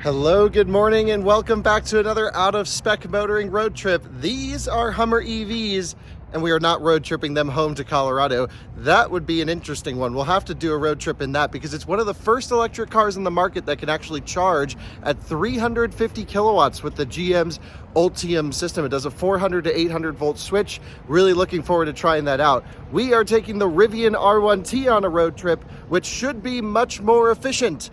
Hello, good morning, and welcome back to another out-of-spec motoring road trip. These are Hummer EVs, and we are not road tripping them home to Colorado. That would be an interesting one. We'll have to do a road trip in that because it's one of the first electric cars in the market that can actually charge at 350 kilowatts with the GM's Ultium system. It does a 400 to 800 volt switch. Really looking forward to trying that out. We are taking the Rivian R1T on a road trip, which should be much more efficient.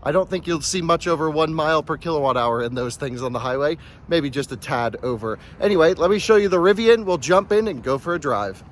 I don't think you'll see much over 1 mile per kilowatt hour in those things on the highway, maybe just a tad over. Anyway, let me show you the Rivian. We'll jump in and go for a drive.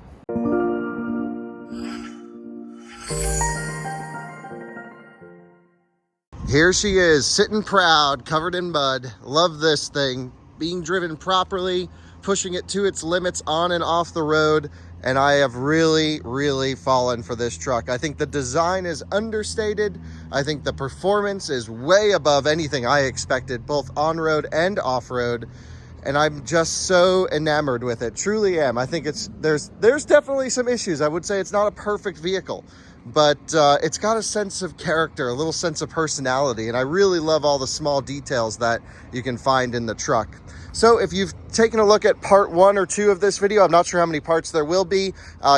Here she is, sitting proud, covered in mud. Love this thing. Being driven properly, pushing it to its limits on and off the road. And I have really fallen for this truck. I think the design is understated. I think the performance is way above anything I expected, both on-road and off-road. And I'm just so enamored with it, truly am. I think there's definitely some issues. I would say it's not a perfect vehicle, but it's got a sense of character, a little sense of personality. And I really love all the small details that you can find in the truck. So if you've taken a look at part 1 or 2 of this video, I'm not sure how many parts there will be.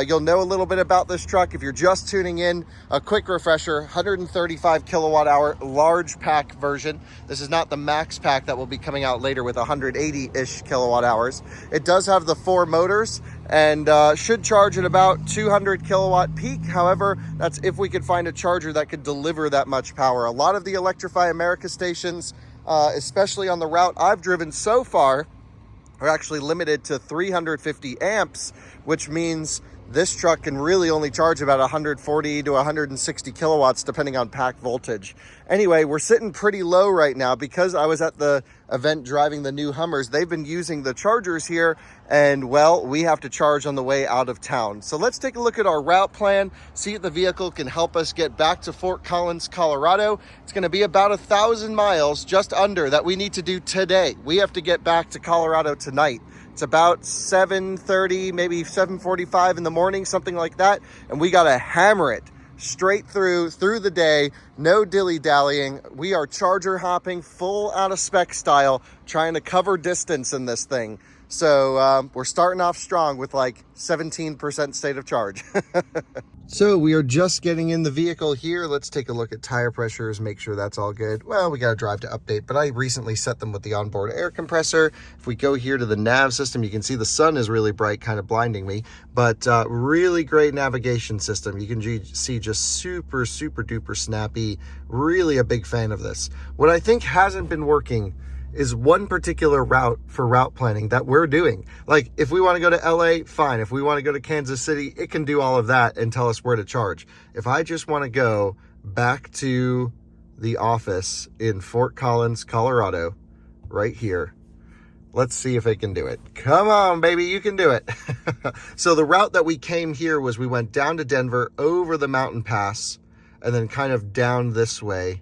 You'll know a little bit about this truck. If you're just tuning in, a quick refresher, 135 kilowatt hour large pack version. This is not the max pack that will be coming out later with 180-ish kilowatt hours. It does have the 4 motors and should charge at about 200 kilowatt peak. However, that's if we could find a charger that could deliver that much power. A lot of the Electrify America stations, especially on the route I've driven so far, are actually limited to 350 amps, which means this truck can really only charge about 140 to 160 kilowatts depending on pack voltage. Anyway, we're sitting pretty low right now because I was at the event driving the new Hummers. They've been using the chargers here, and well, we have to charge on the way out of town. So let's take a look at our route plan, see if the vehicle can help us get back to Fort Collins, Colorado. It's going to be about 1,000 miles, just under, that we need to do today. We have to get back to Colorado tonight. It's about 7:30, maybe 7:45 in the morning, something like that. And we got to hammer it straight through the day. No dilly-dallying. We are charger hopping, full out of spec style, trying to cover distance in this thing. So we're starting off strong with like 17% state of charge. So we are just getting in the vehicle here. Let's take a look at tire pressures, make sure that's all good. Well, we got to drive to update, but I recently set them with the onboard air compressor. If we go here to the nav system, you can see the sun is really bright, kind of blinding me, but really great navigation system. You can see just super duper snappy. Really a big fan of this. What I think hasn't been working is one particular route for route planning that we're doing. Like if we want to go to LA, fine. If we want to go to Kansas City, it can do all of that and tell us where to charge. If I just want to go back to the office in Fort Collins, Colorado, right here, let's see if it can do it. Come on, baby, you can do it. So the route that we came here was we went down to Denver, over the mountain pass, and then kind of down this way,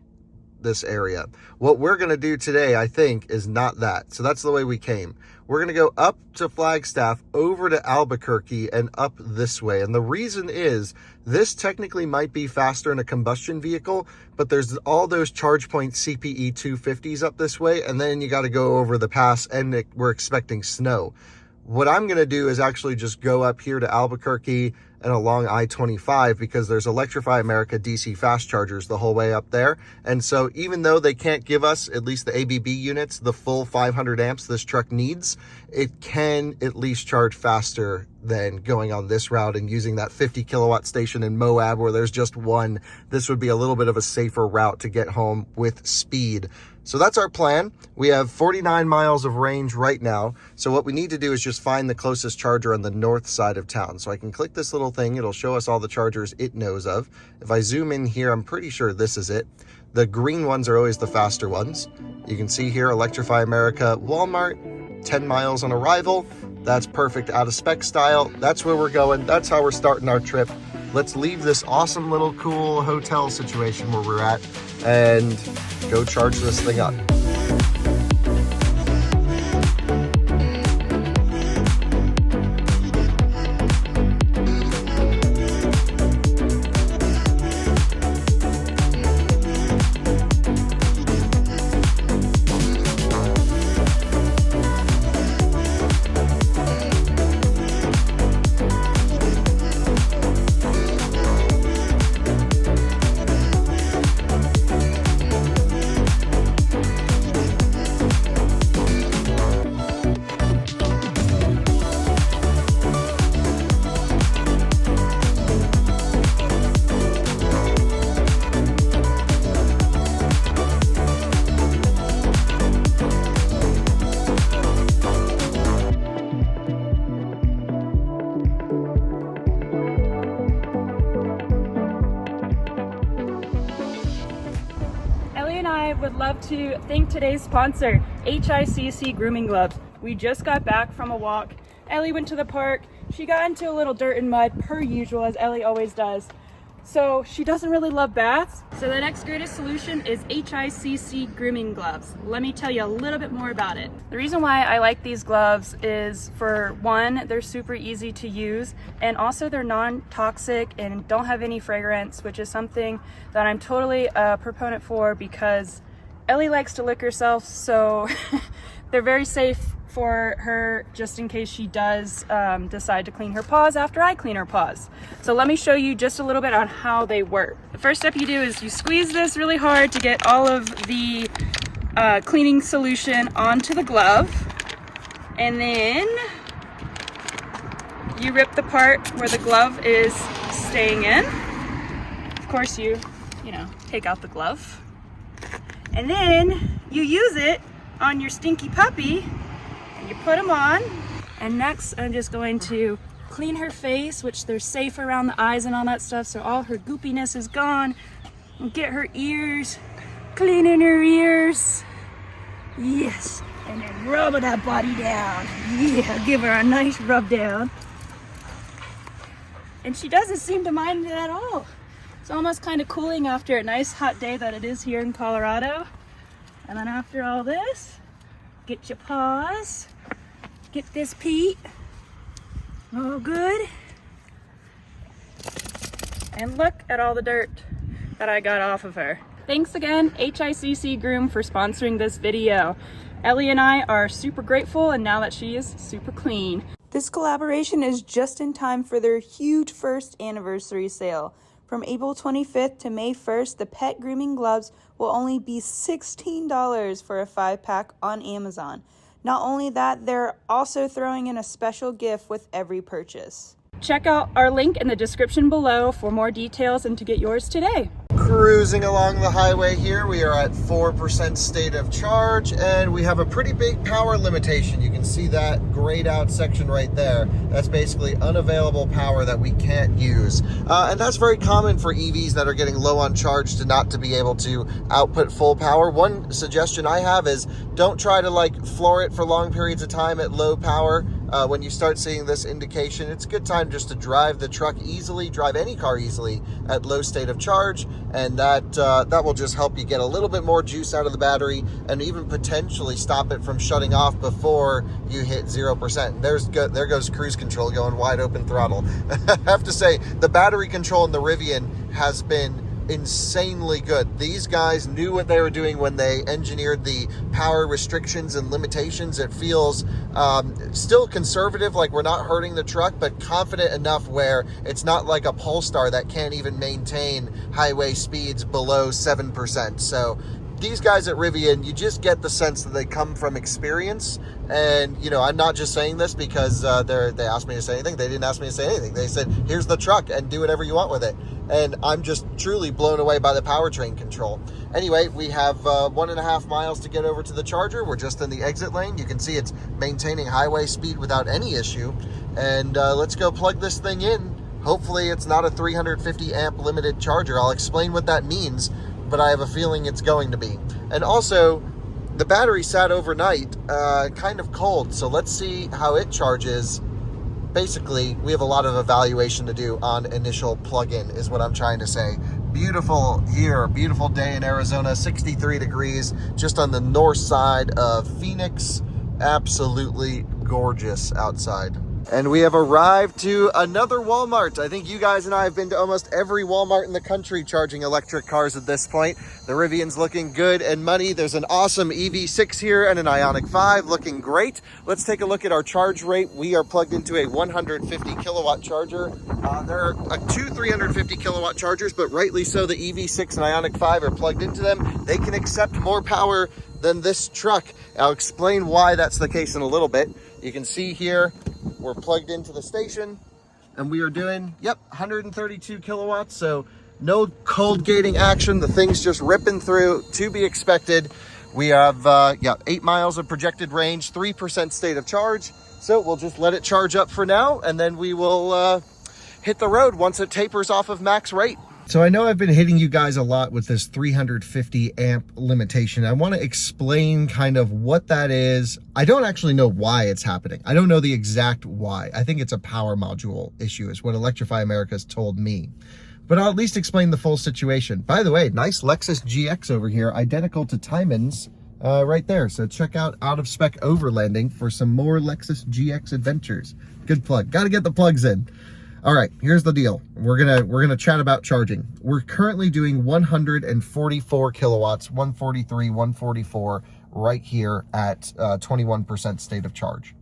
this area. What we're going to do today, I think, is not that. So that's the way we came. We're going to go up to Flagstaff, over to Albuquerque, and up this way. And the reason is this technically might be faster in a combustion vehicle, but there's all those charge point CPE 250s up this way, and then you got to go over the pass, and we're expecting snow. What I'm going to do is actually just go up here to Albuquerque and along I-25 because there's Electrify America DC fast chargers the whole way up there. And so even though they can't give us, at least the ABB units, the full 500 amps this truck needs, it can at least charge faster than going on this route and using that 50 kilowatt station in Moab where there's just one. This would be a little bit of a safer route to get home with speed. So that's our plan. We have 49 miles of range right now. So what we need to do is just find the closest charger on the north side of town. So I can click this little thing. It'll show us all the chargers it knows of. If I zoom in here, I'm pretty sure this is it. The green ones are always the faster ones. You can see here, Electrify America, Walmart, 10 miles on arrival. That's perfect out of spec style. That's where we're going. That's how we're starting our trip. Let's leave this awesome little cool hotel situation where we're at and go charge this thing up. love to thank today's sponsor, HICC Grooming Gloves. We just got back from a walk. Ellie went to the park. She got into a little dirt and mud, per usual, as Ellie always does. So she doesn't really love baths. So the next greatest solution is HICC Grooming Gloves. Let me tell you a little bit more about it. The reason why I like these gloves is, for one, they're super easy to use, and also they're non-toxic and don't have any fragrance, which is something that I'm totally a proponent for because Ellie likes to lick herself, so they're very safe for her, just in case she does decide to clean her paws after I clean her paws. So let me show you just a little bit on how they work. The first step you do is you squeeze this really hard to get all of the cleaning solution onto the glove, and then you rip the part where the glove is staying in. Of course, you take out the glove, and then you use it on your stinky puppy. You put them on, and next I'm just going to clean her face, which they're safe around the eyes and all that stuff, so all her goopiness is gone. And get her ears, cleaning her ears. Yes, and then rub that body down. Yeah, give her a nice rub down. And she doesn't seem to mind it at all. It's almost kind of cooling after a nice hot day that it is here in Colorado. And then after all this, get your paws, get this Pete, all good. And look at all the dirt that I got off of her. Thanks again, HICC Groom, for sponsoring this video. Ellie and I are super grateful, and now that she is super clean. This collaboration is just in time for their huge first anniversary sale. From April 25th to May 1st, the pet grooming gloves will only be $16 for a 5-pack on Amazon. Not only that, they're also throwing in a special gift with every purchase. Check out our link in the description below for more details and to get yours today. Cruising along the highway here, we are at 4% state of charge, and we have a pretty big power limitation. You can see that grayed out section right there. That's basically unavailable power that we can't use. And that's very common for EVs that are getting low on charge to not to be able to output full power. One suggestion I have is don't try to floor it for long periods of time at low power. When you start seeing this indication, it's a good time just to drive the truck easily, drive any car easily at low state of charge, and that will just help you get a little bit more juice out of the battery and even potentially stop it from shutting off before you hit 0%. There goes cruise control going wide open throttle. I have to say, the battery control in the Rivian has been insanely good. These guys knew what they were doing when they engineered the power restrictions and limitations. It feels still conservative, like we're not hurting the truck, but confident enough where it's not like a Polestar that can't even maintain highway speeds below 7%. So these guys at Rivian, you just get the sense that they come from experience. And, I'm not just saying this because they asked me to say anything. They didn't ask me to say anything. They said, here's the truck and do whatever you want with it. And I'm just truly blown away by the powertrain control. Anyway, we have 1.5 miles to get over to the charger. We're just in the exit lane. You can see it's maintaining highway speed without any issue. And let's go plug this thing in. Hopefully it's not a 350 amp limited charger. I'll explain what that means, but I have a feeling it's going to be. And also, the battery sat overnight kind of cold, so let's see how it charges. Basically, we have a lot of evaluation to do on initial plug-in, is what I'm trying to say. Beautiful here, beautiful day in Arizona, 63 degrees, just on the north side of Phoenix. Absolutely gorgeous outside. And we have arrived to another Walmart. I think you guys and I have been to almost every Walmart in the country charging electric cars at this point. The Rivian's looking good and money. There's an awesome EV6 here and an Ioniq 5 looking great. Let's take a look at our charge rate. We are plugged into a 150 kilowatt charger. There are two 350 kilowatt chargers, but rightly so, the EV6 and Ioniq 5 are plugged into them. They can accept more power than this truck. I'll explain why that's the case in a little bit. You can see here, we're plugged into the station and we are doing, 132 kilowatts. So no cold gating action. The thing's just ripping through, to be expected. We have, 8 miles of projected range, 3% state of charge. So we'll just let it charge up for now, and then we will hit the road once it tapers off of max rate. So I know I've been hitting you guys a lot with this 350 amp limitation. I want to explain kind of what that is. I don't actually know why it's happening. I don't know the exact why. I think it's a power module issue is what Electrify America's told me. But I'll at least explain the full situation. By the way, nice Lexus GX over here, identical to Timon's right there. So check out Out of Spec Overlanding for some more Lexus GX adventures. Good plug. Got to get the plugs in. All right, here's the deal. We're gonna chat about charging. We're currently doing 144 kilowatts, 143, 144 right here at 21% state of charge.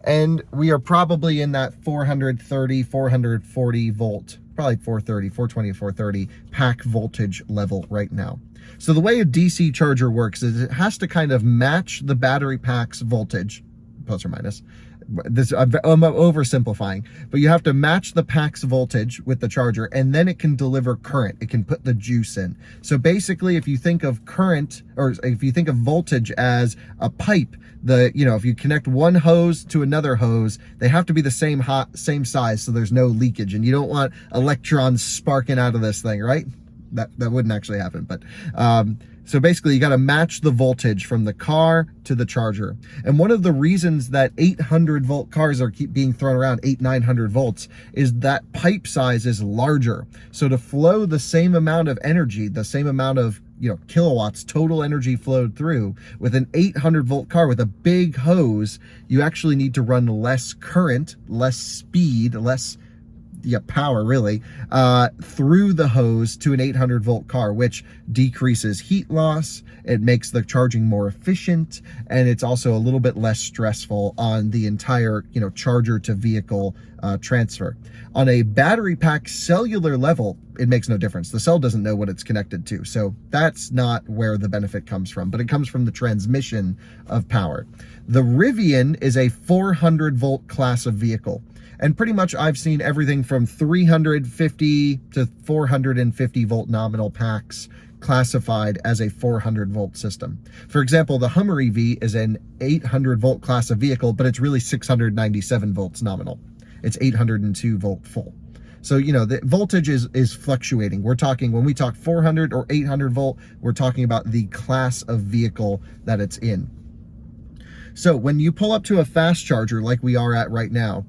And we are probably in that 430, 440 volt, probably 430, 420, 430 pack voltage level right now. So the way a DC charger works is it has to kind of match the battery pack's voltage, plus or minus. This I'm oversimplifying, but you have to match the pack's voltage with the charger, and then it can deliver current. It can put the juice in. So basically, if you think of current, or if you think of voltage as a pipe, if you connect one hose to another hose, they have to be the same size, so there's no leakage, and you don't want electrons sparking out of this thing, right? That wouldn't actually happen, but so basically you got to match the voltage from the car to the charger. And one of the reasons that 800 volt cars are keep being thrown around, 900 volts, is that pipe size is larger. So to flow the same amount of energy, the same amount of kilowatts total energy flowed through with an 800 volt car with a big hose, you actually need to run less current, less speed, less power really, through the hose to an 800 volt car, which decreases heat loss. It makes the charging more efficient, and it's also a little bit less stressful on the entire, charger to vehicle transfer. On a battery pack cellular level, it makes no difference. The cell doesn't know what it's connected to. So that's not where the benefit comes from, but it comes from the transmission of power. The Rivian is a 400 volt class of vehicle. And pretty much I've seen everything from 350 to 450 volt nominal packs classified as a 400 volt system. For example, the Hummer EV is an 800 volt class of vehicle, but it's really 697 volts nominal. It's 802 volt full. So, the voltage is fluctuating. We're talking, when we talk 400 or 800 volt, we're talking about the class of vehicle that it's in. So when you pull up to a fast charger like we are at right now,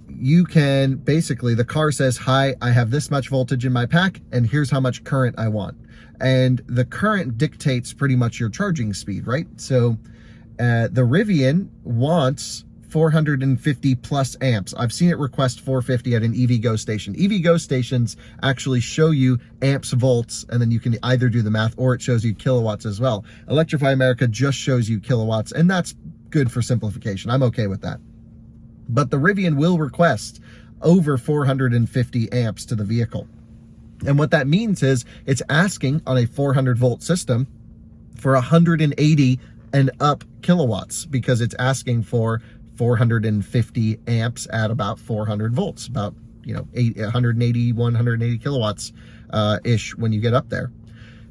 you can basically, the car says, hi, I have this much voltage in my pack, and here's how much current I want. And the current dictates pretty much your charging speed, right? So the Rivian wants 450 plus amps. I've seen it request 450 at an EVgo station. EVgo stations actually show you amps, volts, and then you can either do the math or it shows you kilowatts as well. Electrify America just shows you kilowatts, and that's good for simplification. I'm okay with that. But the Rivian will request over 450 amps to the vehicle. And what that means is it's asking on a 400 volt system for 180 and up kilowatts, because it's asking for 450 amps at about 400 volts, about 180, 180 kilowatts ish when you get up there.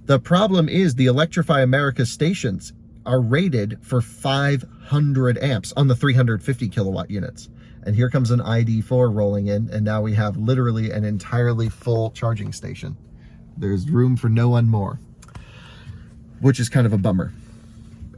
The problem is the Electrify America stations are rated for 500 amps on the 350 kilowatt units. And here comes an ID4 rolling in, and now we have literally an entirely full charging station. There's room for no one more, which is kind of a bummer.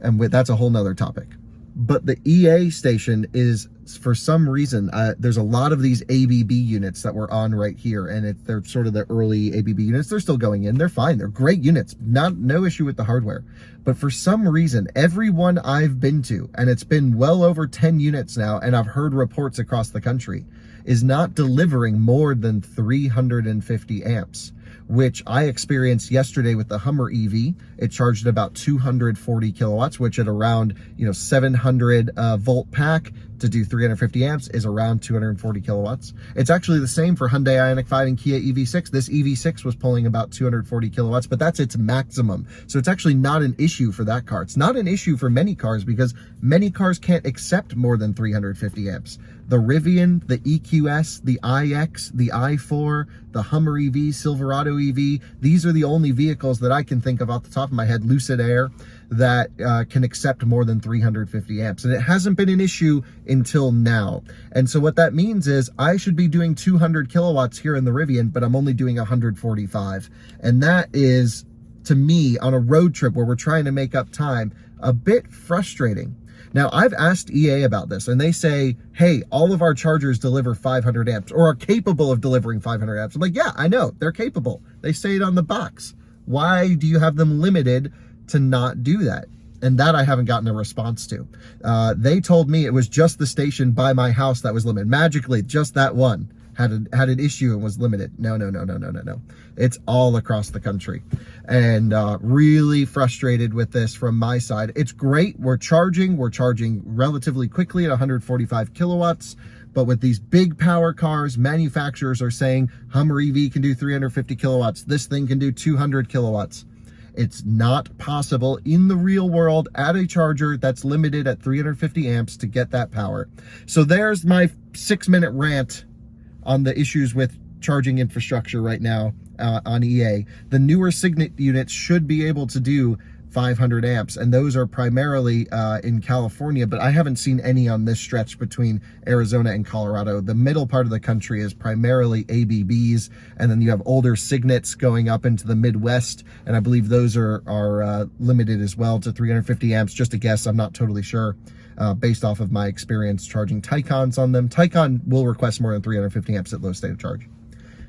And that's a whole nother topic. But the EA station is, for some reason, there's a lot of these ABB units that were on right here, and they're sort of the early ABB units. They're still going in. They're fine. They're great units. No issue with the hardware. But for some reason, every one I've been to, and it's been well over 10 units now, and I've heard reports across the country, is not delivering more than 350 amps. Which I experienced yesterday with the Hummer EV. It charged at about 240 kilowatts, which at around 700 volt pack to do 350 amps is around 240 kilowatts. It's actually the same for Hyundai Ioniq 5 and Kia EV6. This EV6 was pulling about 240 kilowatts, but that's its maximum. So it's actually not an issue for that car. It's not an issue for many cars because many cars can't accept more than 350 amps. The Rivian, the EQS, the iX, the i4, the Hummer EV, Silverado EV. These are the only vehicles that I can think of off the top of my head, Lucid Air, that can accept more than 350 amps. And it hasn't been an issue until now. And so what that means is I should be doing 200 kilowatts here in the Rivian, but I'm only doing 145. And that is, to me, on a road trip where we're trying to make up time, a bit frustrating. Now, I've asked EA about this, and they say, hey, all of our chargers deliver 500 amps or are capable of delivering 500 amps. I'm like, yeah, I know, they're capable. They say it on the box. Why do you have them limited to not do that? And that I haven't gotten a response to. They told me it was just the station by my house that was limited. Magically, just that one had an issue and was limited. No. It's all across the country. And really frustrated with this from my side. It's great. We're charging relatively quickly at 145 kilowatts. But with these big power cars, manufacturers are saying Hummer EV can do 350 kilowatts. This thing can do 200 kilowatts. It's not possible in the real world at a charger that's limited at 350 amps to get that power. So there's my 6-minute rant on the issues with charging infrastructure right now on EA. The newer Signet units should be able to do 500 amps, and those are primarily in California, but I haven't seen any on this stretch between Arizona and Colorado. The middle part of the country is primarily ABBs, and then you have older Signets going up into the Midwest, and I believe those are limited as well to 350 amps. Just a guess, I'm not totally sure. Based off of my experience charging Taycans on them. Taycan will request more than 350 amps at low state of charge.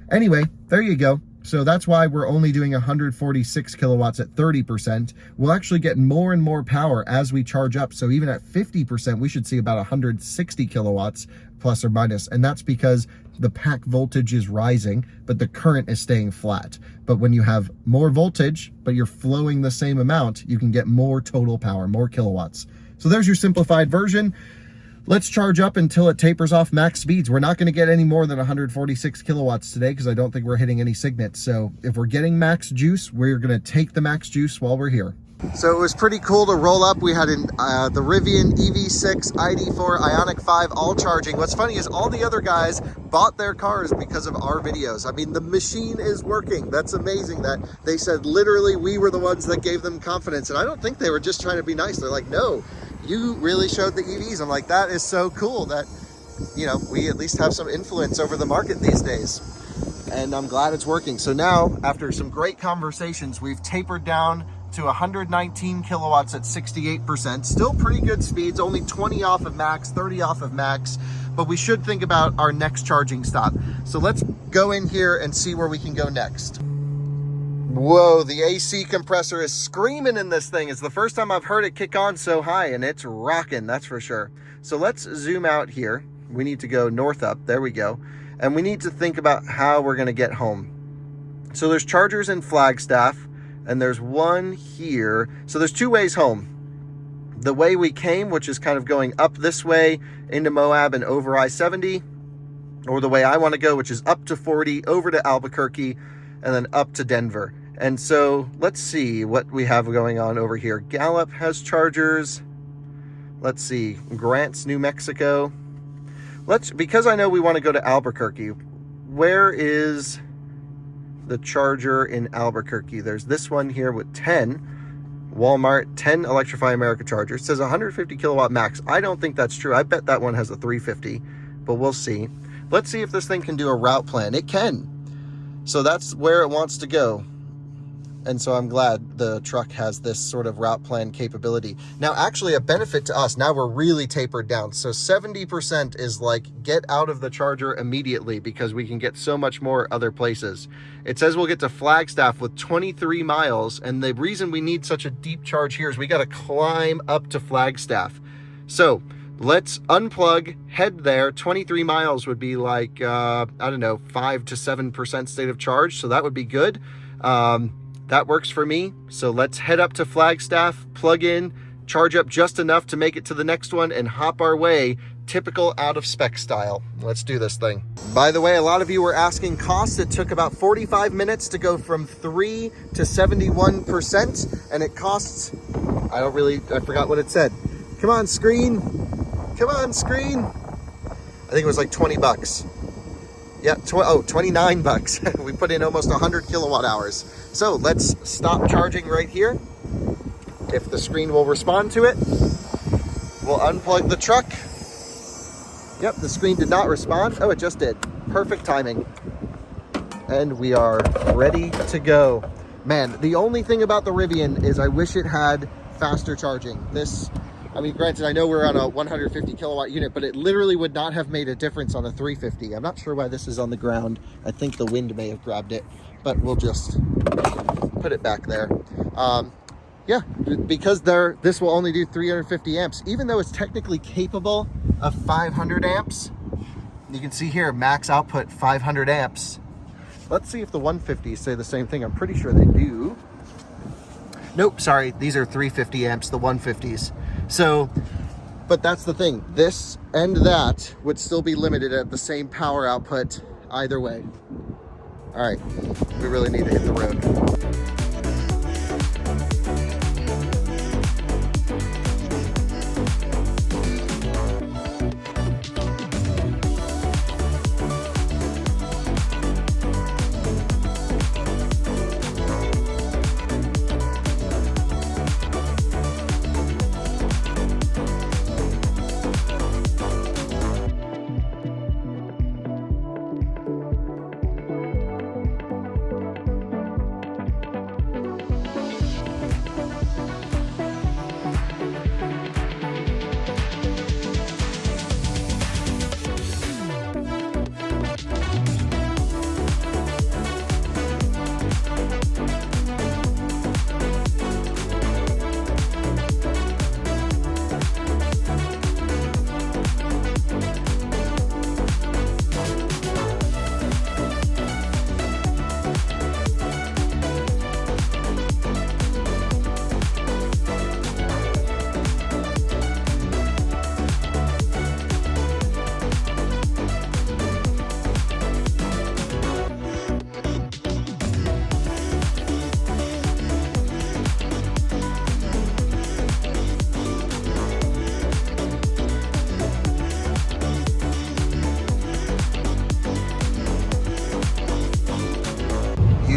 Anyway, there you go. So that's why we're only doing 146 kilowatts at 30%. We'll actually get more and more power as we charge up. So even at 50%, we should see about 160 kilowatts plus or minus. And that's because the pack voltage is rising, but the current is staying flat. But when you have more voltage, but you're flowing the same amount, you can get more total power, more kilowatts. So there's your simplified version. Let's charge up until it tapers off max speeds. We're not going to get any more than 146 kilowatts today because I don't think we're hitting any Signets. So if we're getting max juice, we're going to take the max juice while we're here. So it was pretty cool to roll up. We had the Rivian EV6, ID4, Ioniq 5 all charging. What's funny is all the other guys bought their cars because of our videos. I mean, the machine is working. That's amazing that they said literally we were the ones that gave them confidence. And I don't think they were just trying to be nice. They're like, no, you really showed the EVs. I'm like, that is so cool that, you know, we at least have some influence over the market these days. And I'm glad it's working. So now, after some great conversations, we've tapered down to 119 kilowatts at 68%. Still pretty good speeds, only 20 off of max, 30 off of max, but we should think about our next charging stop. So let's go in here and see where we can go next. Whoa, the AC compressor is screaming in this thing. It's the first time I've heard it kick on so high, and it's rocking, that's for sure. So let's zoom out here. We need to go north up, there we go. And we need to think about how we're gonna get home. So there's chargers in Flagstaff, and there's one here. So there's two ways home. The way we came, which is kind of going up this way into Moab and over I-70, or the way I want to go, which is up to 40, over to Albuquerque, and then up to Denver. And so let's see what we have going on over here. Gallup has chargers. Let's see, Grants, New Mexico. Because I know we want to go to Albuquerque, where is the charger in Albuquerque? There's this one here with 10 Walmart 10 Electrify America chargers. It says 150 kilowatt max. I don't think that's true. I bet that one has a 350, but we'll see. Let's see if this thing can do a route plan. It can. So that's where it wants to go. And so I'm glad the truck has this sort of route plan capability. Now, actually a benefit to us, now we're really tapered down. So 70% is like get out of the charger immediately because we can get so much more other places. It says we'll get to Flagstaff with 23 miles. And the reason we need such a deep charge here is we got to climb up to Flagstaff. So let's unplug, head there. 23 miles would be like, I don't know, 5 to 7% state of charge. So that would be good. That works for me. So let's head up to Flagstaff, plug in, charge up just enough to make it to the next one, and hop our way, typical out of spec style. Let's do this thing. By the way, a lot of you were asking costs. It took about 45 minutes to go from 3 to 71%, and it costs, I forgot what it said. Come on, screen. Come on, screen. I think it was like 20 bucks. Yeah, 29 bucks. We put in almost 100 kilowatt hours. So let's stop charging right here. If the screen will respond to it, we'll unplug the truck. Yep, the screen did not respond. Oh, it just did. Perfect timing. And we are ready to go. Man, the only thing about the Rivian is I wish it had faster charging. This, I mean, granted, I know we're on a 150 kilowatt unit, but it literally would not have made a difference on the 350. I'm not sure why this is on the ground. I think the wind may have grabbed it, but we'll just put it back there. Yeah, because this will only do 350 amps, even though it's technically capable of 500 amps. You can see here, max output 500 amps. Let's see if the 150s say the same thing. I'm pretty sure they do. Nope, sorry, these are 350 amps, the 150s. So, but that's the thing. This and that would still be limited at the same power output either way. All right, we really need to hit the road.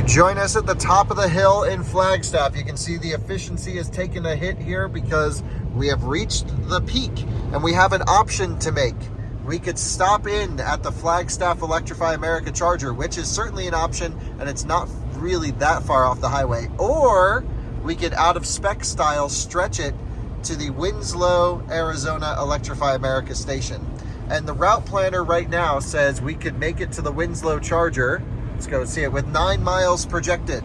Join us at the top of the hill in Flagstaff. You can see the efficiency has taken a hit here because we have reached the peak and we have an option to make. We could stop in at the Flagstaff Electrify America charger, which is certainly an option and it's not really that far off the highway. Or we could out of spec style stretch it to the Winslow, Arizona Electrify America station. And the route planner right now says we could make it to the Winslow charger. Let's go see it with 9 miles projected.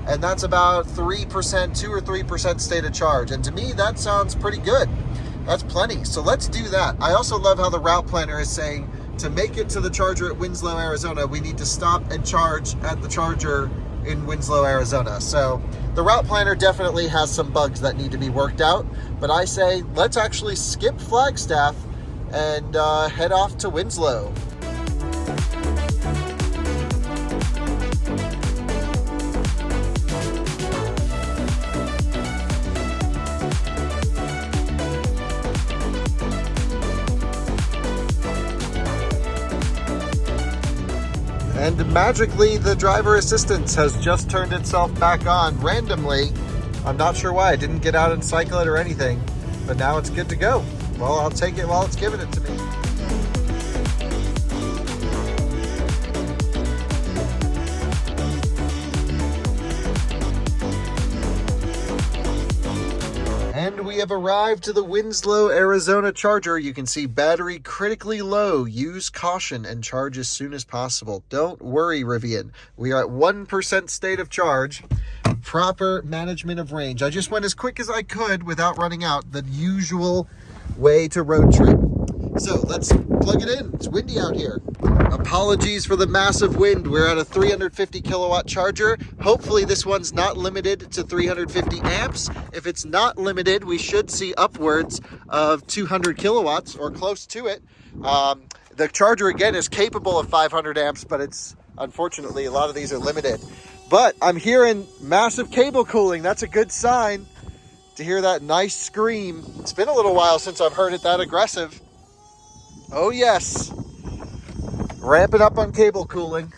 And that's about 3%, 2 or 3% state of charge. And to me, that sounds pretty good. That's plenty. So let's do that. I also love how the route planner is saying to make it to the charger at Winslow, Arizona, we need to stop and charge at the charger in Winslow, Arizona. So the route planner definitely has some bugs that need to be worked out. But I say, let's actually skip Flagstaff and head off to Winslow. And magically, the driver assistance has just turned itself back on randomly. I'm not sure why. I didn't get out and cycle it or anything, but now it's good to go. Well, I'll take it while it's giving it to me. And we have arrived to the Winslow, Arizona charger. You can see battery critically low. Use caution and charge as soon as possible. Don't worry, Rivian. We are at 1% state of charge. Proper management of range. I just went as quick as I could without running out, the usual way to road trip. So let's plug it in. It's windy out here. Apologies for the massive wind. We're at a 350 kilowatt charger. Hopefully this one's not limited to 350 amps. If it's not limited, we should see upwards of 200 kilowatts or close to it. The charger again is capable of 500 amps, but it's unfortunately a lot of these are limited. But I'm hearing massive cable cooling. That's a good sign to hear that nice scream. It's been a little while since I've heard it that aggressive. Oh yes. Ramping up on cable cooling.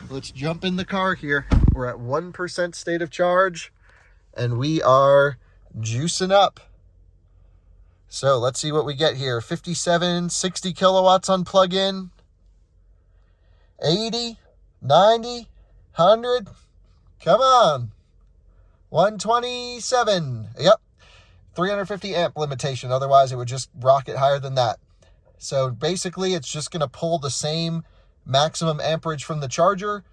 Let's jump in the car here. We're at 1% state of charge, and we are juicing up. So let's see what we get here. 57, 60 kilowatts on plug-in. 80, 90, 100. Come on. 127. Yep. 350 amp limitation. Otherwise, it would just rocket higher than that. So basically, it's just going to pull the same maximum amperage from the charger.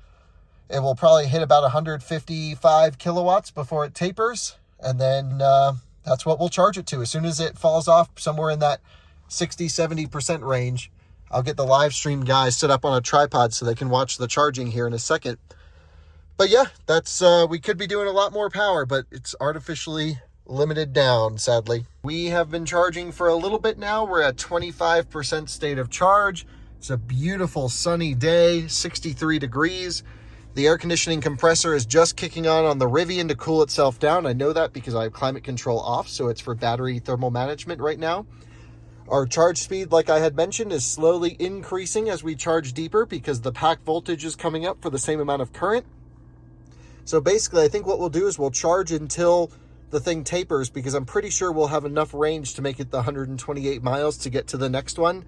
It will probably hit about 155 kilowatts before it tapers. And then that's what we'll charge it to. As soon as it falls off somewhere in that 60-70% range, I'll get the live stream guys set up on a tripod so they can watch the charging here in a second. But yeah, that's we could be doing a lot more power, but it's artificially limited down, sadly. We have been charging for a little bit now. We're at 25% state of charge. It's a beautiful sunny day, 63 degrees. The air conditioning compressor is just kicking on the Rivian to cool itself down. I know that because I have climate control off, so it's for battery thermal management right now. Our charge speed, like I had mentioned, is slowly increasing as we charge deeper because the pack voltage is coming up for the same amount of current. So basically, I think what we'll do is we'll charge until the thing tapers, because I'm pretty sure we'll have enough range to make it the 128 miles to get to the next one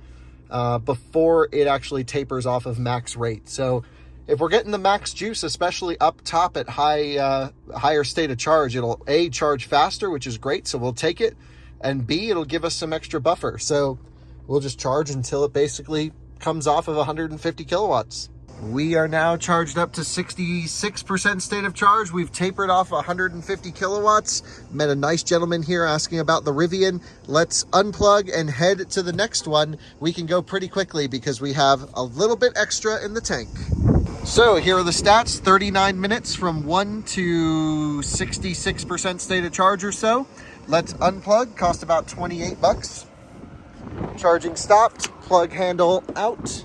before it actually tapers off of max rate. So if we're getting the max juice, especially up top at higher state of charge, it'll A, charge faster, which is great, so we'll take it, and B, it'll give us some extra buffer. So we'll just charge until it basically comes off of 150 kilowatts. We are now charged up to 66% state of charge. We've tapered off 150 kilowatts. Met a nice gentleman here asking about the Rivian. Let's unplug and head to the next one. We can go pretty quickly because we have a little bit extra in the tank. So here are the stats. 39 minutes from 1 to 66% state of charge or so. Let's unplug. Cost about 28 bucks. Charging stopped. Plug handle out.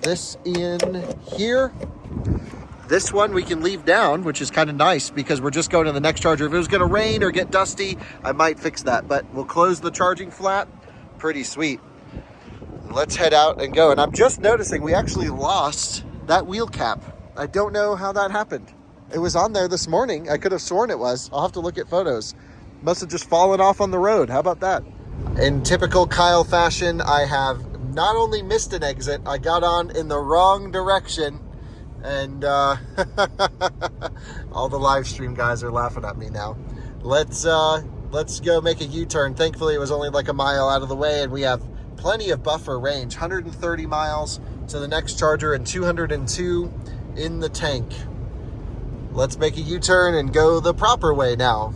This in here. This one we can leave down, which is kind of nice because we're just going to the next charger. If it was going to rain or get dusty, I might fix that, but we'll close the charging flap. Pretty sweet. Let's head out and go. And I'm just noticing we actually lost that wheel cap. I don't know how that happened. It was on there this morning. I could have sworn it was. I'll have to look at photos. Must have just fallen off on the road. How about that? In typical Kyle fashion, I have not only missed an exit, I got on in the wrong direction, and all the live stream guys are laughing at me now. Let's go make a U-turn. Thankfully, it was only like a mile out of the way, and we have plenty of buffer range. 130 miles to the next charger and 202 in the tank. Let's make a U-turn and go the proper way now.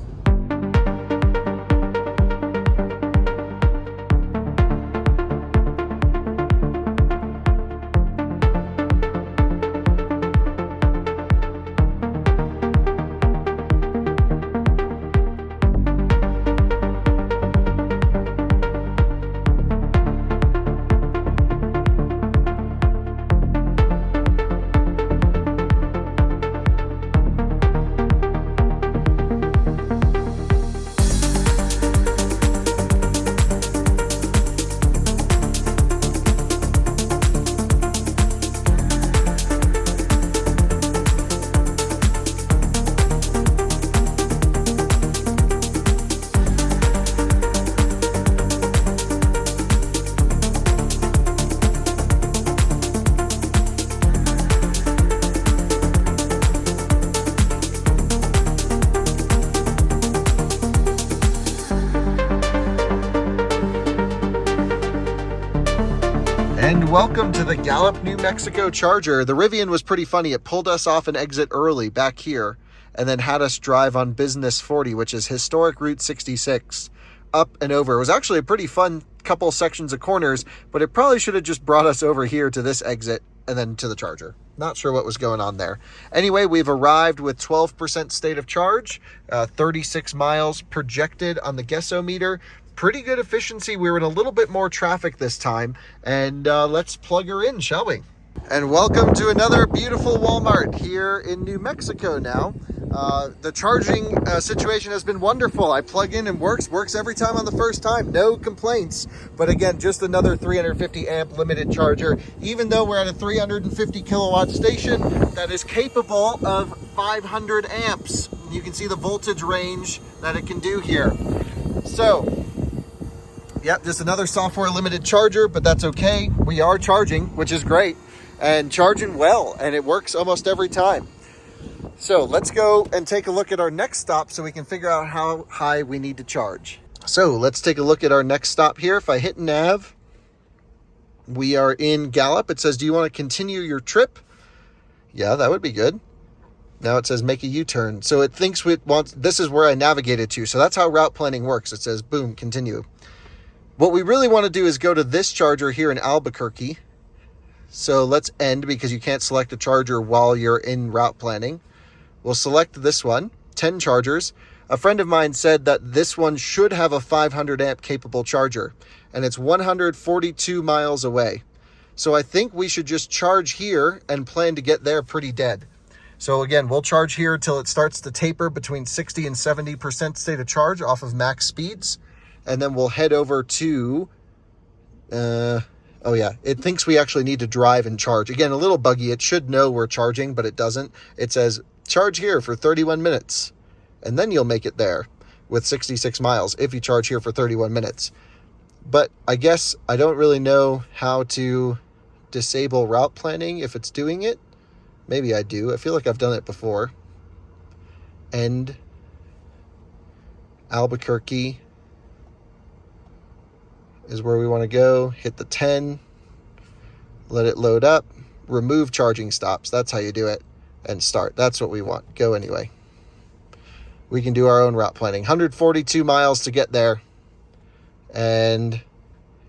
And welcome to the Gallup, New Mexico charger. The Rivian was pretty funny. It pulled us off an exit early back here and then had us drive on Business 40, which is historic Route 66, up and over. It was actually a pretty fun couple sections of corners, but it probably should have just brought us over here to this exit and then to the charger. Not sure what was going on there. Anyway, we've arrived with 12% state of charge, 36 miles projected on the Guessometer. Pretty good efficiency. We were in a little bit more traffic this time, and let's plug her in, shall we? And welcome to another beautiful Walmart here in New Mexico now. The charging situation has been wonderful. I plug in and works every time on the first time. No complaints. But again, just another 350 amp limited charger. Even though we're at a 350 kilowatt station that is capable of 500 amps. You can see the voltage range that it can do here. So, yep, just another software limited charger, but that's okay. We are charging, which is great, and charging well, and it works almost every time. So let's go and take a look at our next stop so we can figure out how high we need to charge. So let's take a look at our next stop here. If I hit nav, we are in Gallup. It says, do you want to continue your trip? Yeah, that would be good. Now it says make a U-turn. So it thinks it wants, this is where I navigated to. So that's how route planning works. It says, boom, continue. What we really want to do is go to this charger here in Albuquerque. So let's end because you can't select a charger while you're in route planning. We'll select this one, 10 chargers. A friend of mine said that this one should have a 500 amp capable charger, and it's 142 miles away. So I think we should just charge here and plan to get there pretty dead. So again, we'll charge here till it starts to taper between 60 and 70% state of charge off of max speeds. And then we'll head over to, oh yeah, it thinks we actually need to drive and charge. Again, a little buggy. It should know we're charging, but it doesn't. It says, charge here for 31 minutes, and then you'll make it there with 66 miles if you charge here for 31 minutes. But I guess I don't really know how to disable route planning if it's doing it. Maybe I do. I feel like I've done it before. End Albuquerque is where we want to go. Hit the 10. Let it load up. Remove charging stops. That's how you do it. And start. That's what we want. Go anyway. We can do our own route planning. 142 miles to get there. And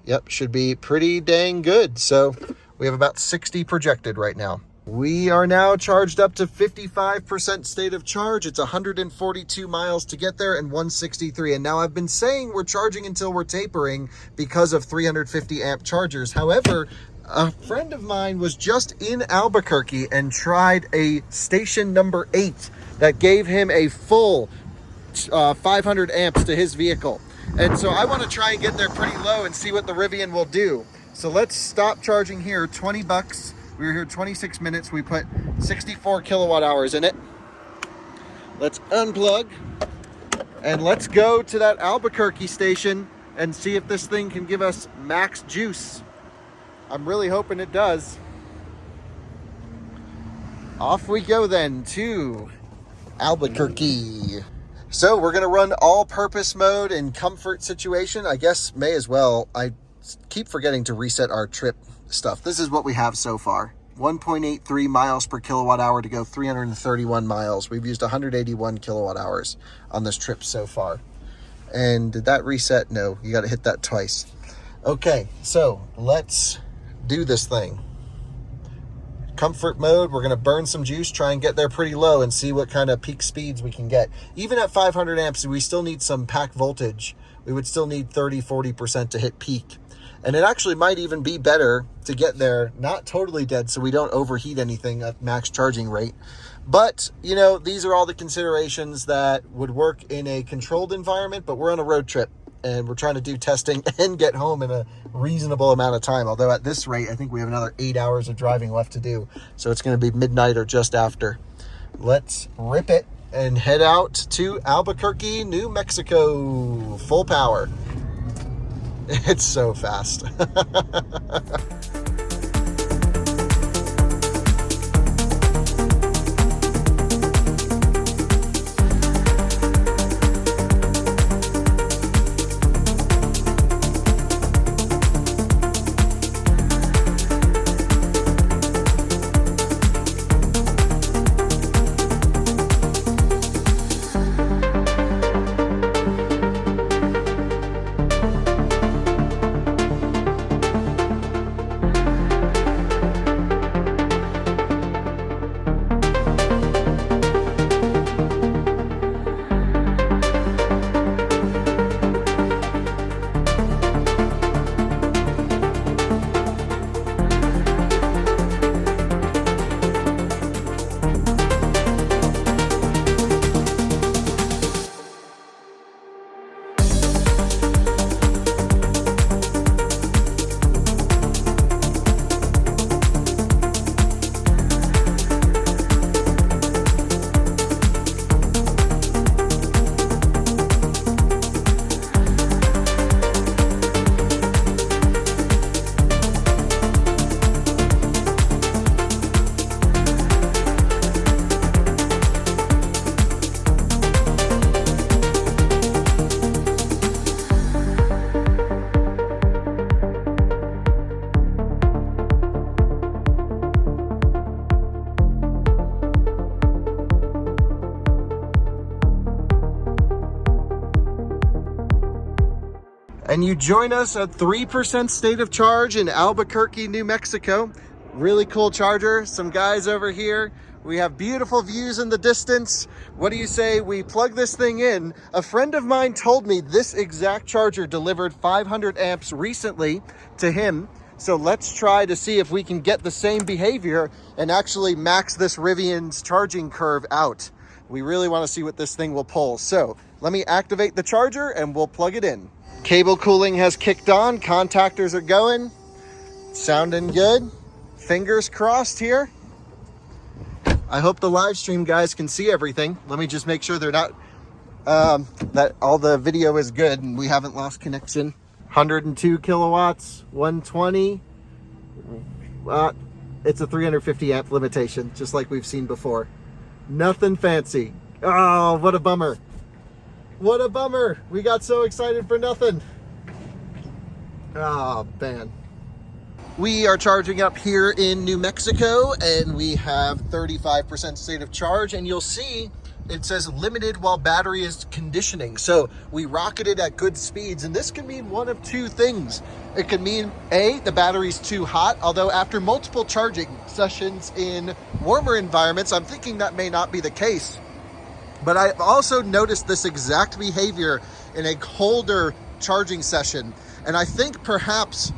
yep, should be pretty dang good. So we have about 60 projected right now. We are now charged up to 55% state of charge. It's 142 miles to get there and 163. And now I've been saying we're charging until we're tapering because of 350 amp chargers. However, a friend of mine was just in Albuquerque and tried a station number 8 that gave him a full 500 amps to his vehicle. And so I want to try and get there pretty low and see what the Rivian will do. So let's stop charging here, 20 bucks. We were here 26 minutes. We put 64 kilowatt hours in it. Let's unplug and let's go to that Albuquerque station and see if this thing can give us max juice. I'm really hoping it does. Off we go then to Albuquerque. So we're gonna run all-purpose mode in comfort situation. I guess may as well. I keep forgetting to reset our trip stuff. This is what we have so far. 1.83 miles per kilowatt hour to go 331 miles. We've used 181 kilowatt hours on this trip so far. And did that reset? No, you gotta hit that twice. Okay, so let's do this thing. Comfort mode, we're gonna burn some juice, try and get there pretty low and see what kind of peak speeds we can get. Even at 500 amps, we still need some pack voltage. We would still need 30-40% to hit peak. And it actually might even be better to get there not totally dead so we don't overheat anything at max charging rate. But, you know, these are all the considerations that would work in a controlled environment, but we're on a road trip and we're trying to do testing and get home in a reasonable amount of time. Although at this rate, I think we have another 8 hours of driving left to do. So it's going to be midnight or just after. Let's rip it and head out to Albuquerque, New Mexico. Full power. It's so fast. And you join us at 3% state of charge in Albuquerque, New Mexico. Really cool charger. Some guys over here. We have beautiful views in the distance. What do you say we plug this thing in? A friend of mine told me this exact charger delivered 500 amps recently to him. So let's try to see if we can get the same behavior and actually max this Rivian's charging curve out. We really want to see what this thing will pull. So let me activate the charger and we'll plug it in. Cable cooling has kicked on. Contactors are going. Sounding good. Fingers crossed here. I hope the live stream guys can see everything. Let me just make sure they're not, that all the video is good and we haven't lost connection. 102 kilowatts, 120. It's a 350 amp limitation, just like we've seen before. Nothing fancy. Oh, what a bummer. What a bummer. We got so excited for nothing. Oh, man. We are charging up here in New Mexico and we have 35% state of charge, and you'll see it says limited while battery is conditioning. So we rocketed at good speeds, and this can mean one of two things. It could mean A, the battery's too hot, although after multiple charging sessions in warmer environments, I'm thinking that may not be the case. But I've also noticed this exact behavior in a colder charging session. And I think perhaps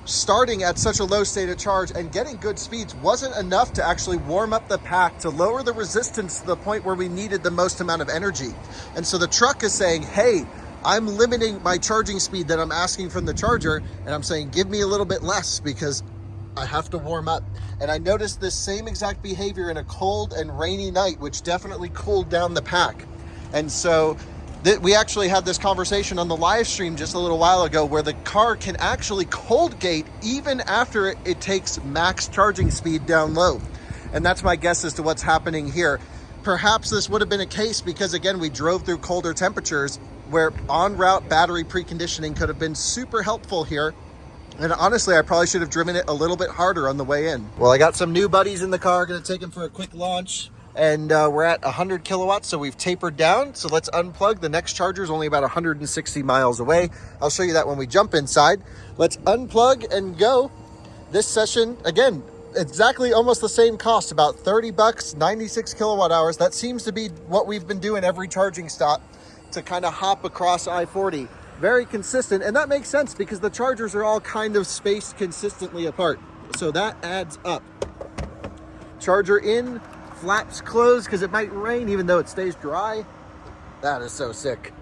starting at such a low state of charge and getting good speeds wasn't enough to actually warm up the pack to lower the resistance to the point where we needed the most amount of energy. And so the truck is saying, hey, I'm limiting my charging speed that I'm asking from the charger, and I'm saying, give me a little bit less because I have to warm up. And I noticed this same exact behavior in a cold and rainy night, which definitely cooled down the pack. And so we actually had this conversation on the live stream just a little while ago where the car can actually cold gate even after it takes max charging speed down low. And that's my guess as to what's happening here. Perhaps this would have been a case because, again, we drove through colder temperatures where en route battery preconditioning could have been super helpful here. And honestly, I probably should have driven it a little bit harder on the way in. Well, I got some new buddies in the car, gonna take them for a quick launch. And we're at 100 kilowatts, so we've tapered down. So let's unplug. The next charger is only about 160 miles away. I'll show you that when we jump inside. Let's unplug and go. This session, again, exactly almost the same cost, about 30 bucks, 96 kilowatt hours. That seems to be what we've been doing every charging stop to kind of hop across I-40. Very consistent, and that makes sense because the chargers are all kind of spaced consistently apart. So that adds up. Charger in. Flaps closed because it might rain even though it stays dry. That is so sick.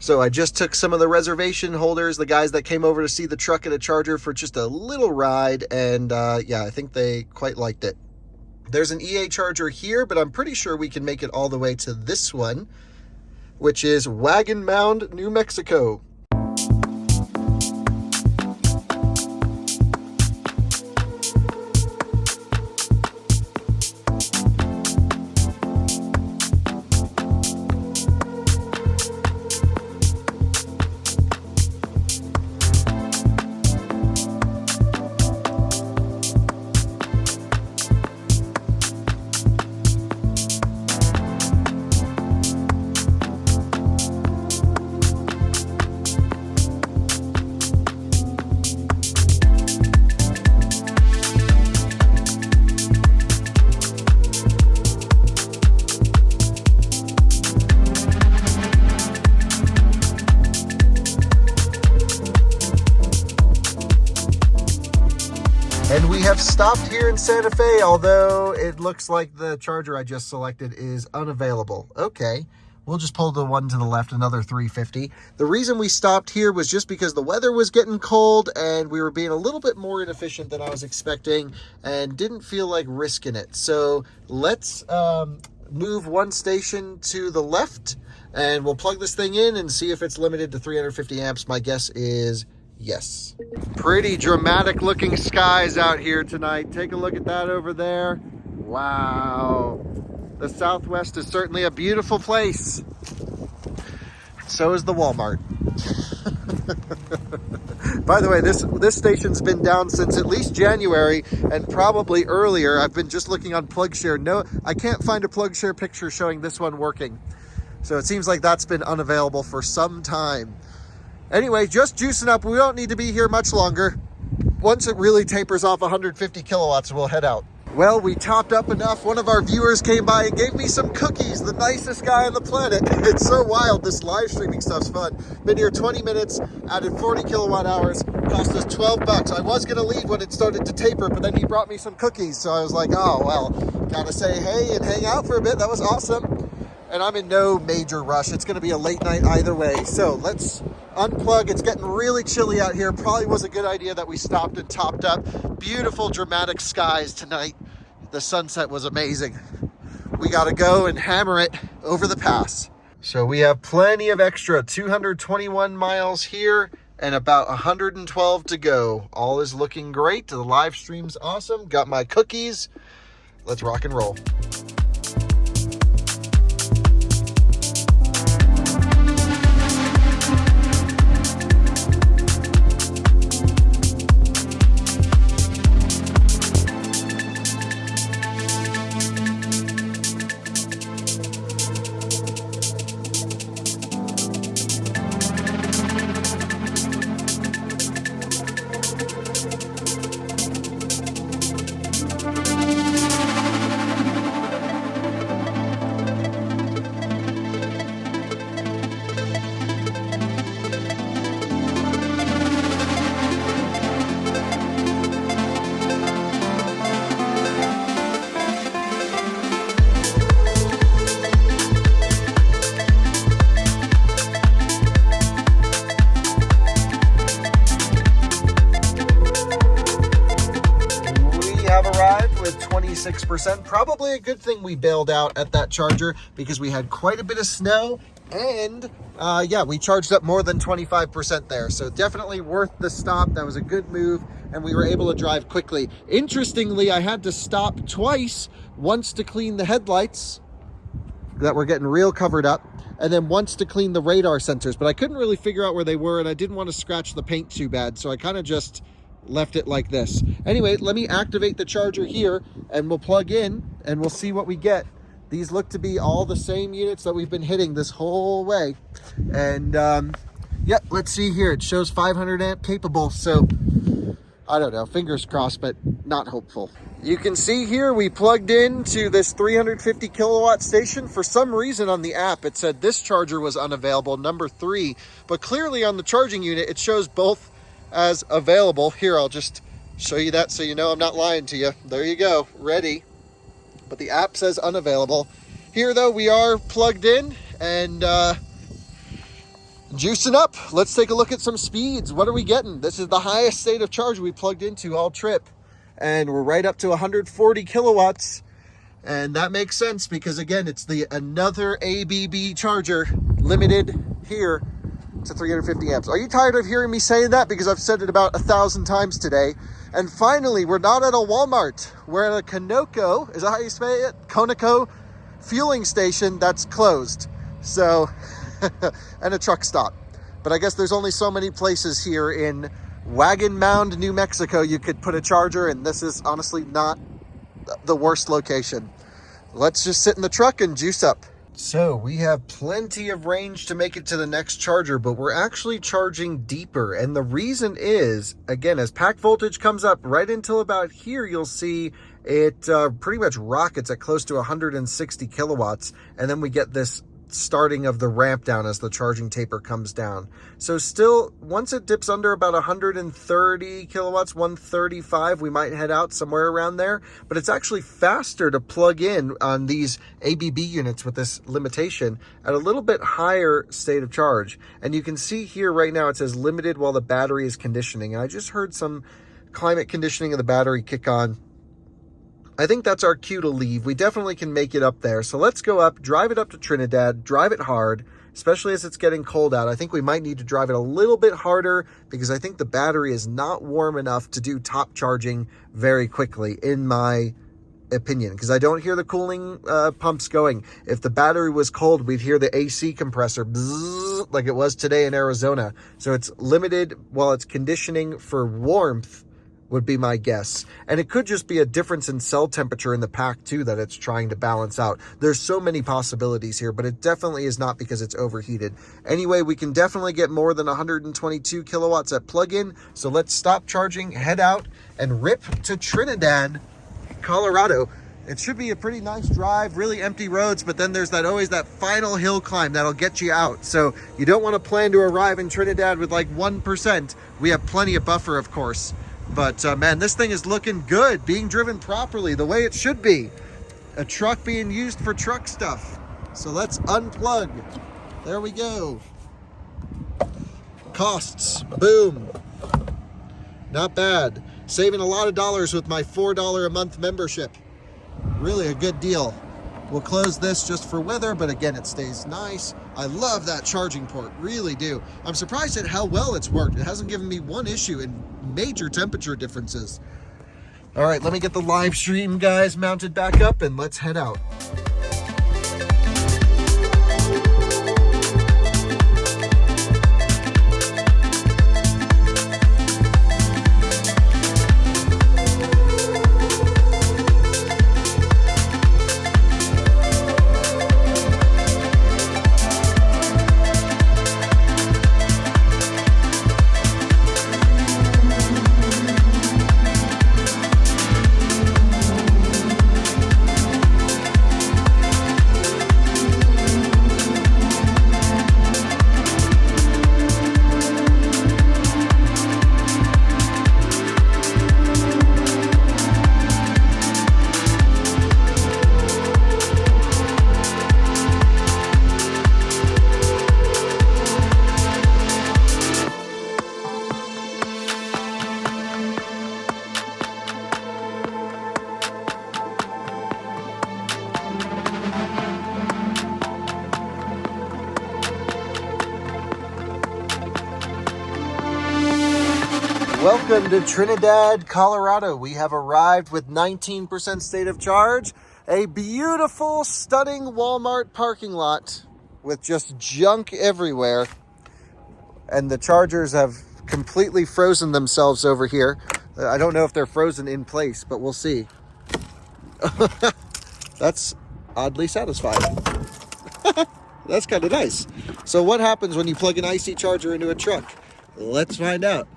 So I just took some of the reservation holders, the guys that came over to see the truck at a charger, for just a little ride, and yeah, I think they quite liked it. There's an EA charger here, but I'm pretty sure we can make it all the way to this one, which is Wagon Mound, New Mexico. And we have stopped here in Santa Fe, although it looks like the charger I just selected is unavailable. Okay, we'll just pull the one to the left, another 350. The reason we stopped here was just because the weather was getting cold and we were being a little bit more inefficient than I was expecting and didn't feel like risking it. So let's move one station to the left and we'll plug this thing in and see if it's limited to 350 amps. My guess is yes. Pretty dramatic looking skies out here tonight. Take a look at that over there. Wow. The Southwest is certainly a beautiful place. So is the Walmart. By the way, this station's been down since at least January and probably earlier. I've been just looking on PlugShare. No, I can't find a PlugShare picture showing this one working. So it seems like that's been unavailable for some time. Anyway, just juicing up. We don't need to be here much longer. Once it really tapers off 150 kilowatts, we'll head out. Well, we topped up enough. One of our viewers came by and gave me some cookies. The nicest guy on the planet. It's so wild. This live streaming stuff's fun. Been here 20 minutes, added 40 kilowatt hours, cost us $12. I was gonna leave when it started to taper, but then he brought me some cookies. So I was like, oh, well, gotta say hey and hang out for a bit. That was awesome. And I'm in no major rush. It's gonna be a late night either way. So let's unplug. It's getting really chilly out here. Probably was a good idea that we stopped and topped up. Beautiful dramatic skies tonight. The sunset was amazing. We gotta go and hammer it over the pass. So we have plenty of extra, 221 miles here and about 112 to go. All is looking great. The live stream's awesome. Got my cookies. Let's rock and roll. Arrived with 26%. Probably a good thing we bailed out at that charger because we had quite a bit of snow and yeah, we charged up more than 25% there. So definitely worth the stop. That was a good move and we were able to drive quickly. Interestingly, I had to stop twice, once to clean the headlights that were getting real covered up, and then once to clean the radar sensors, but I couldn't really figure out where they were and I didn't want to scratch the paint too bad. So I kind of just left it like this. Anyway, let me activate the charger here and we'll plug in and we'll see what we get. These look to be all the same units that we've been hitting this whole way. And yeah, let's see here. It shows 500 amp capable. So I don't know, fingers crossed, but not hopeful. You can see here we plugged into this 350 kilowatt station. For some reason on the app, it said this charger was unavailable, number 3, but clearly on the charging unit, it shows both as available. Here, I'll just show you that so you know I'm not lying to you. There you go, ready. But the app says unavailable. Here though, we are plugged in and juicing up. Let's take a look at some speeds. What are we getting? This is the highest state of charge we plugged into all trip. And we're right up to 140 kilowatts. And that makes sense because again, it's the another ABB charger, limited here to 350 amps. Are you tired of hearing me saying that? Because I've said it about 1,000 times today. And finally, we're not at a Walmart. We're at a Conoco, is that how you say it? Conoco fueling station that's closed. So, and a truck stop. But I guess there's only so many places here in Wagon Mound, New Mexico, you could put a charger, and this is honestly not the worst location. Let's just sit in the truck and juice up. So we have plenty of range to make it to the next charger, but we're actually charging deeper. And the reason is, again, as pack voltage comes up right until about here, you'll see it pretty much rockets at close to 160 kilowatts. And then we get this starting of the ramp down as the charging taper comes down. So still, once it dips under about 130 kilowatts, 135, we might head out somewhere around there. But it's actually faster to plug in on these ABB units with this limitation at a little bit higher state of charge. And you can see here right now it says limited while the battery is conditioning. And I just heard some climate conditioning of the battery kick on. I think that's our cue to leave. We definitely can make it up there. So let's go up, drive it up to Trinidad, drive it hard, especially as it's getting cold out. I think we might need to drive it a little bit harder because I think the battery is not warm enough to do top charging very quickly, in my opinion, because I don't hear the cooling pumps going. If the battery was cold, we'd hear the AC compressor bzzz, like it was today in Arizona. So it's limited while it's conditioning for warmth would be my guess. And it could just be a difference in cell temperature in the pack too that it's trying to balance out. There's so many possibilities here, but it definitely is not because it's overheated. Anyway, we can definitely get more than 122 kilowatts at plug-in. So let's stop charging, head out, and rip to Trinidad, Colorado. It should be a pretty nice drive, really empty roads, but then there's always that final hill climb that'll get you out. So you don't want to plan to arrive in Trinidad with like 1%. We have plenty of buffer, of course. But man, this thing is looking good, being driven properly, the way it should be. A truck being used for truck stuff. So let's unplug. There we go. Costs, boom. Not bad. Saving a lot of dollars with my $4 a month membership. Really a good deal. We'll close this just for weather, but again, it stays nice. I love that charging port, really do. I'm surprised at how well it's worked. It hasn't given me one issue in major temperature differences. All right, let me get the live stream guys mounted back up and let's head out. Welcome to Trinidad, Colorado. We have arrived with 19% state of charge. A beautiful, stunning Walmart parking lot with just junk everywhere. And the chargers have completely frozen themselves over here. I don't know if they're frozen in place, but we'll see. That's oddly satisfying. That's kind of nice. So what happens when you plug an IC charger into a truck? Let's find out.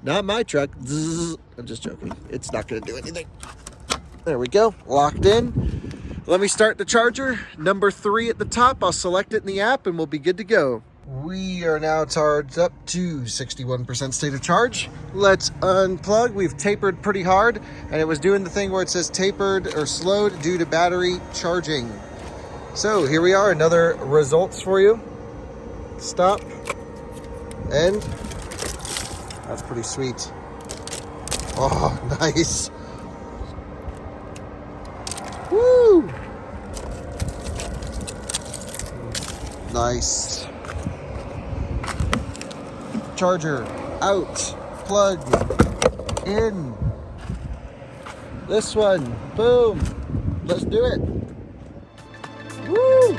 Not my truck. Zzz. I'm just joking. It's not going to do anything. There we go. Locked in. Let me start the charger. Number 3 at the top. I'll select it in the app and we'll be good to go. We are now charged up to 61% state of charge. Let's unplug. We've tapered pretty hard and it was doing the thing where it says tapered or slowed due to battery charging. So here we are. Another results for you. Stop. And that's pretty sweet. Oh, nice. Woo! Nice. Charger out. Plug in. This one. Boom. Let's do it. Woo!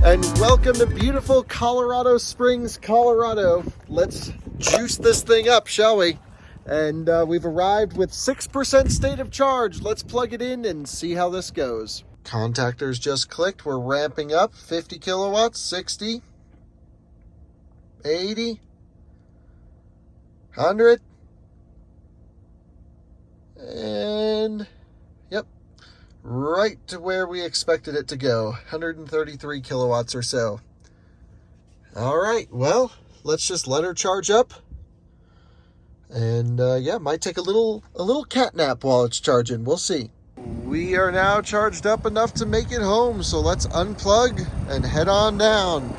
And welcome to beautiful Colorado Springs, Colorado. Let's juice this thing up, shall we? And we've arrived with 6% state of charge. Let's plug it in and see how this goes. Contactors just clicked. We're ramping up. 50 kilowatts, 60, 80, 100, and yep, right to where we expected it to go. 133 kilowatts or so. All right, well, let's just let her charge up. And yeah, might take a little cat nap while it's charging. We'll see. We are now charged up enough to make it home, so let's unplug and head on down.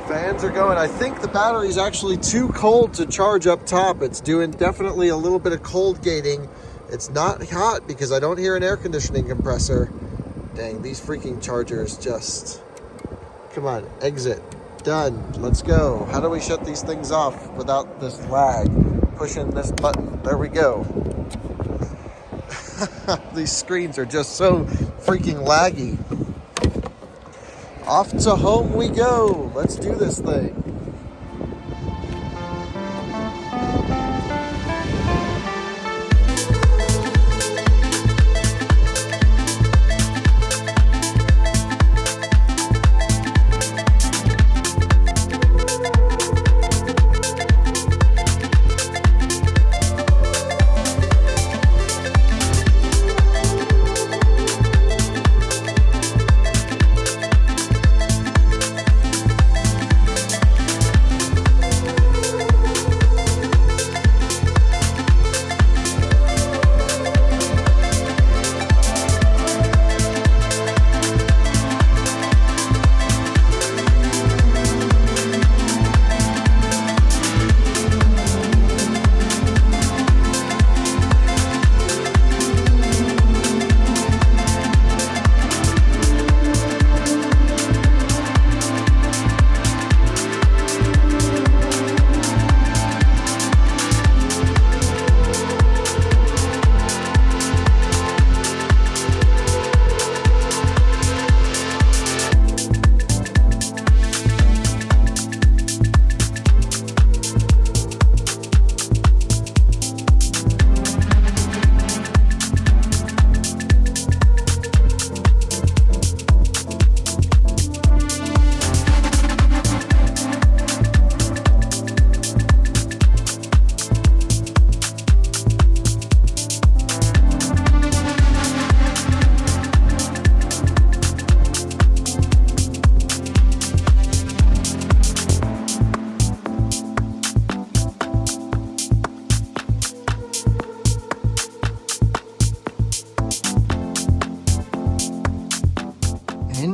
Fans are going. I think the battery's actually too cold to charge up top. It's doing definitely a little bit of cold gating. It's not hot because I don't hear an air conditioning compressor. Dang, these freaking chargers just... Come on, exit. Done. Let's go. How do we shut these things off without this lag? Pushing this button. There we go. These screens are just so freaking laggy. Off to home we go. Let's do this thing.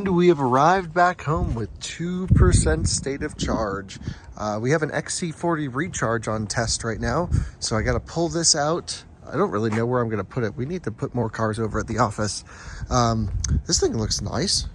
We have arrived back home with 2% state of charge. We have an XC40 recharge on test right now, so I got to pull this out. I don't really know where I'm going to put it. We need to put more cars over at the office. This thing looks nice.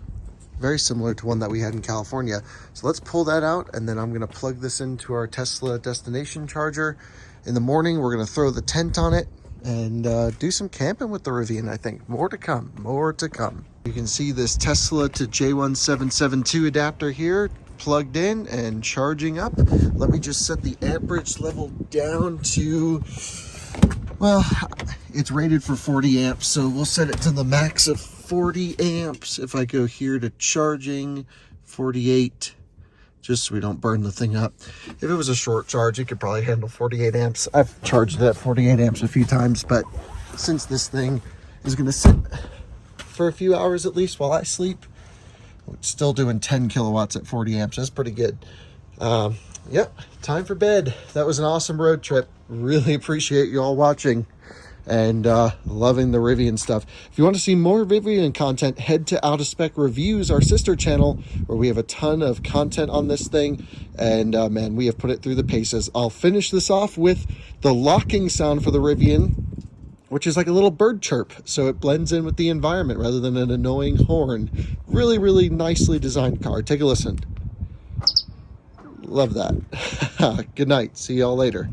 Very similar to one that we had in California. So let's pull that out, and then I'm going to plug this into our Tesla destination charger. In the morning, we're going to throw the tent on it and do some camping with the Rivian, I think. More to come, more to come. You can see this Tesla to J1772 adapter here plugged in and charging up. Let me just set the amperage level down to, well, it's rated for 40 amps, so we'll set it to the max of 40 amps. If I go here to charging, 48, just so we don't burn the thing up. If it was a short charge, it could probably handle 48 amps. I've charged it at 48 amps a few times, but since this thing is gonna sit for a few hours at least while I sleep, it's still doing 10 kilowatts at 40 amps. That's pretty good. Yep, time for bed. That was an awesome road trip. Really appreciate you all watching and loving the Rivian stuff. If you want to see more Rivian content, head to Out of Spec Reviews, our sister channel, where we have a ton of content on this thing, and man, we have put it through the paces. I'll finish this off with the locking sound for the Rivian, which is like a little bird chirp, so it blends in with the environment rather than an annoying horn. Really, really nicely designed car. Take a listen. Love that. Good night. See y'all later.